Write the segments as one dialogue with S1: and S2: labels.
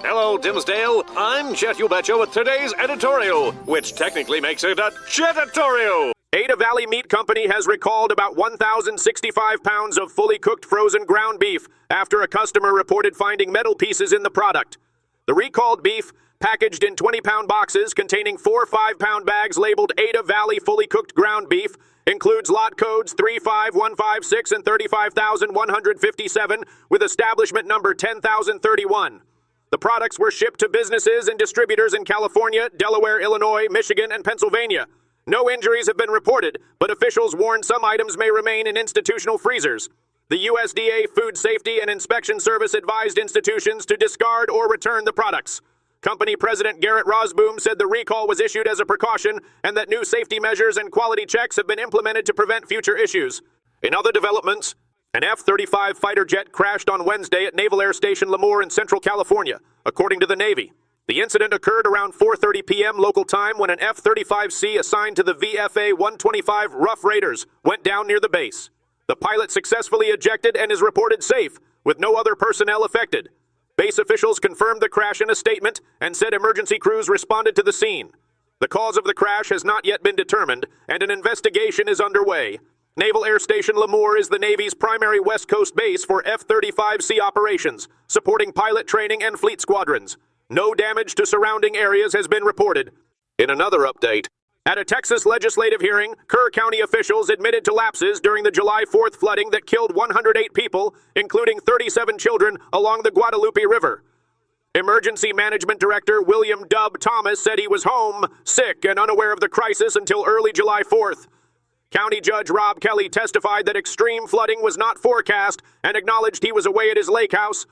S1: Hello, Dimsdale. I'm Jet You Betcha with today's editorial, which technically makes it a Jetatorial. Ada Valley Meat Company has recalled about 1,065 pounds of fully cooked frozen ground beef after a customer reported finding metal pieces in the product. The recalled beef, packaged in 20-pound boxes containing 4 5-pound bags labeled Ada Valley fully cooked ground beef, includes lot codes 35156 and 35,157 with establishment number 10,031. The products were shipped to businesses and distributors in California, Delaware, Illinois, Michigan, and Pennsylvania. No injuries have been reported, but officials warn some items may remain in institutional freezers. The USDA Food Safety and Inspection Service advised institutions to discard or return the products. Company President Garrett Rosboom said the recall was issued as a precaution and that new safety measures and quality checks have been implemented to prevent future issues. In other developments, an F-35 fighter jet crashed on Wednesday at Naval Air Station Lemoore in Central California, according to the Navy. The incident occurred around 4:30 p.m. local time when an F-35C assigned to the VFA 125 Rough Raiders went down near the base. The pilot successfully ejected and is reported safe, with no other personnel affected. Base officials confirmed the crash in a statement and said emergency crews responded to the scene. The cause of the crash has not yet been determined, and an investigation is underway. Naval Air Station Lemoore is the Navy's primary West Coast base for F-35C operations, supporting pilot training and fleet squadrons. No damage to surrounding areas has been reported. In another update, at a Texas legislative hearing, Kerr County officials admitted to lapses during the July 4th flooding that killed 108 people, including 37 children, along the Guadalupe River. Emergency Management Director William Dub Thomas said he was home, sick, and unaware of the crisis until early July 4th. County Judge Rob Kelly testified that extreme flooding was not forecast and acknowledged he was away at his lake house.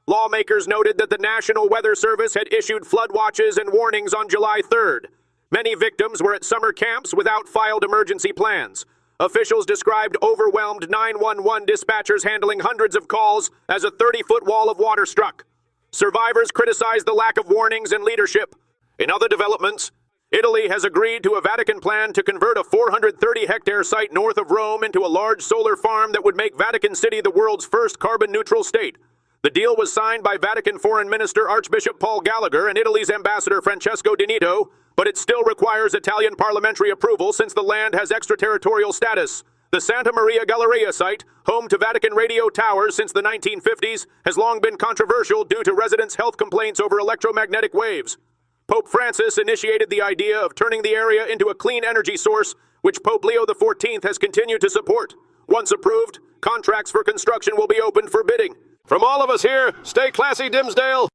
S1: Lawmakers noted that the National Weather Service had issued flood watches and warnings on July 3rd. Many victims were at summer camps without filed emergency plans. Officials described overwhelmed 911 dispatchers handling hundreds of calls as a 30-foot wall of water struck. Survivors criticized the lack of warnings and leadership. In other developments, Italy has agreed to a Vatican plan to convert a 430-hectare site north of Rome into a large solar farm that would make Vatican City the world's first carbon-neutral state. The deal was signed by Vatican Foreign Minister Archbishop Paul Gallagher and Italy's Ambassador Francesco Di Nitto, but it still requires Italian parliamentary approval since the land has extraterritorial status. The Santa Maria Galleria site, home to Vatican radio towers since the 1950s, has long been controversial due to residents' health complaints over electromagnetic waves. Pope Francis initiated the idea of turning the area into a clean energy source, which Pope Leo XIV has continued to support. Once approved, contracts for construction will be opened for bidding. From all of us here, stay classy, Dimsdale.